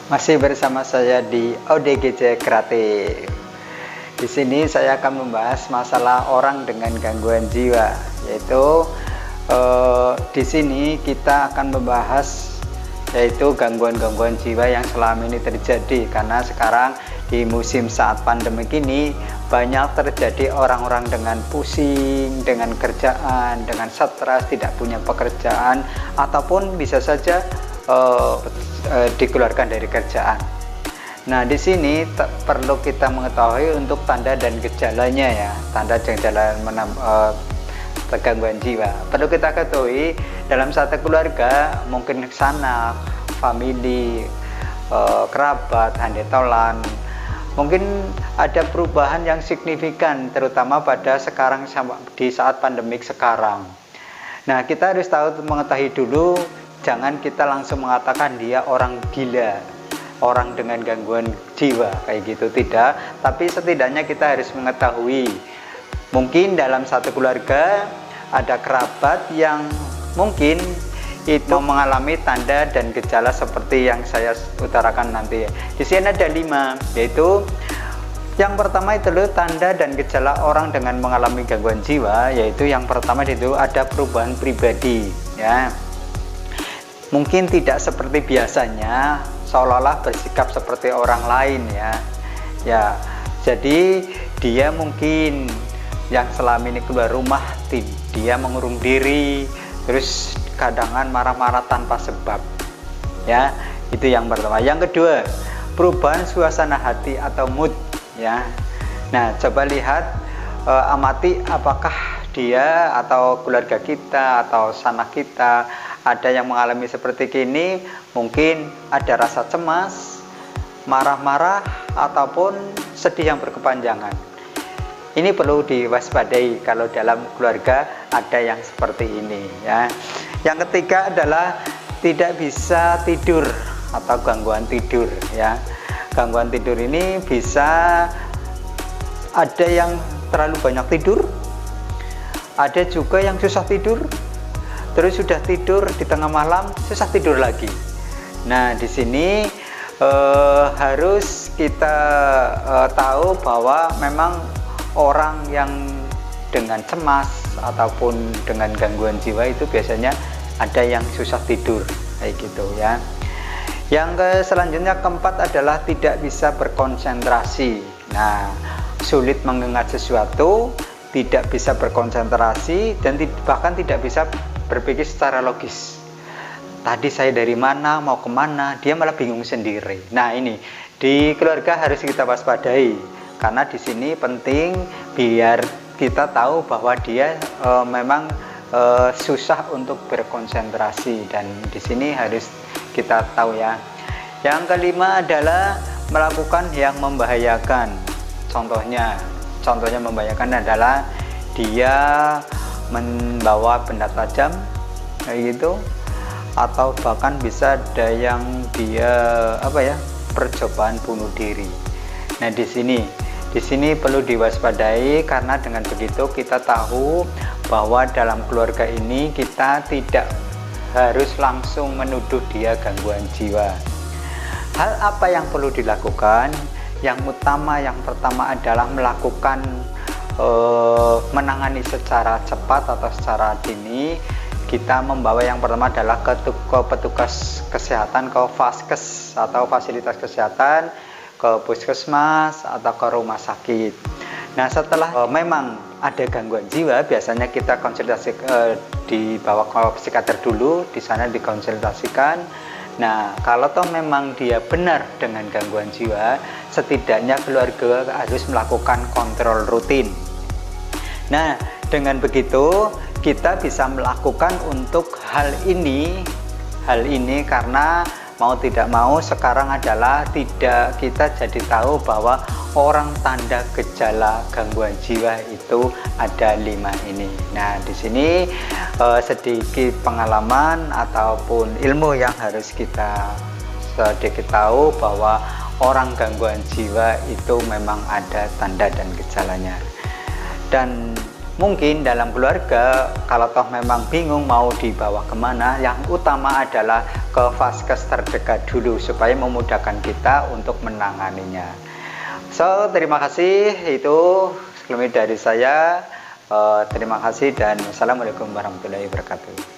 Masih bersama saya di ODGJ Kreatif. Di sini saya akan membahas masalah orang dengan gangguan jiwa, yaitu di sini kita akan membahas yaitu gangguan-gangguan jiwa yang selama ini terjadi, karena sekarang di musim saat pandemik ini banyak terjadi orang-orang dengan pusing, dengan kerjaan, dengan stres, tidak punya pekerjaan, ataupun bisa saja dikeluarkan dari kerjaan. Nah, di sini perlu kita mengetahui untuk tanda dan gejalanya ya, tanda dan gejala gangguan jiwa. Perlu kita ketahui dalam satu keluarga mungkin sanak, famili, kerabat, handetolan, mungkin ada perubahan yang signifikan, terutama pada sekarang di saat pandemik sekarang. Nah, kita harus tahu mengetahui dulu. Jangan kita langsung mengatakan dia orang gila, orang dengan gangguan jiwa, kayak gitu, tidak. Tapi setidaknya kita harus mengetahui, mungkin dalam satu keluarga ada kerabat yang mungkin itu mengalami tanda dan gejala seperti yang saya utarakan nanti. Di sini ada 5, yaitu yang pertama itu tanda dan gejala orang dengan mengalami gangguan jiwa, yaitu yang pertama itu ada perubahan pribadi ya. Mungkin tidak seperti biasanya, seolah-olah bersikap seperti orang lain ya. Jadi dia mungkin yang selama ini keluar rumah dia mengurung diri, terus kadang marah-marah tanpa sebab ya. Itu yang pertama. Yang kedua, perubahan suasana hati atau mood ya. Nah, coba lihat, amati apakah dia atau keluarga kita atau sanak kita ada yang mengalami seperti ini. Mungkin ada rasa cemas, marah-marah, ataupun sedih yang berkepanjangan. Ini perlu diwaspadai kalau dalam keluarga ada yang seperti ini ya. Yang ketiga adalah tidak bisa tidur atau gangguan tidur ya. Gangguan tidur ini bisa ada yang terlalu banyak tidur, ada juga yang susah tidur, terus sudah tidur di tengah malam susah tidur lagi. Nah, di sini harus kita tahu bahwa memang orang yang dengan cemas ataupun dengan gangguan jiwa itu biasanya ada yang susah tidur kayak gitu ya. Yang selanjutnya, keempat adalah tidak bisa berkonsentrasi. Nah, sulit mengingat sesuatu, tidak bisa berkonsentrasi, dan bahkan tidak bisa berpikir secara logis. Tadi saya dari mana, mau kemana, dia malah bingung sendiri. Nah, ini di keluarga harus kita waspadai, karena di sini penting biar kita tahu bahwa dia memang susah untuk berkonsentrasi, dan di sini harus kita tahu ya. Yang kelima adalah melakukan yang membahayakan. Contohnya membahayakan adalah dia membawa benda tajam kayak gitu, atau bahkan bisa ada yang dia percobaan bunuh diri. Nah, di sini perlu diwaspadai, karena dengan begitu kita tahu bahwa dalam keluarga ini kita tidak harus langsung menuduh dia gangguan jiwa. Hal apa yang perlu dilakukan? Yang utama, yang pertama adalah melakukan menangani secara cepat atau secara dini. Kita membawa yang pertama adalah ke petugas kesehatan, ke Vaskes atau fasilitas kesehatan, ke puskesmas atau ke rumah sakit. Nah, setelah memang ada gangguan jiwa, biasanya kita konsultasi dibawa ke psikiater dulu, di sana dikonsultasikan. Nah, kalau toh memang dia benar dengan gangguan jiwa, setidaknya keluarga harus melakukan kontrol rutin. Nah, dengan begitu kita bisa melakukan untuk hal ini karena mau tidak mau sekarang adalah kita jadi tahu bahwa orang tanda gejala gangguan jiwa itu ada 5 ini. Nah, di sini sedikit pengalaman ataupun ilmu yang harus kita sedikit tahu bahwa orang gangguan jiwa itu memang ada tanda dan gejalanya. Dan mungkin dalam keluarga kalau toh memang bingung mau dibawa kemana, yang utama adalah ke ke vaskes terdekat dulu supaya memudahkan kita untuk menanganinya. So, terima kasih, itu sebelumnya dari saya. Terima kasih dan wassalamualaikum warahmatullahi wabarakatuh.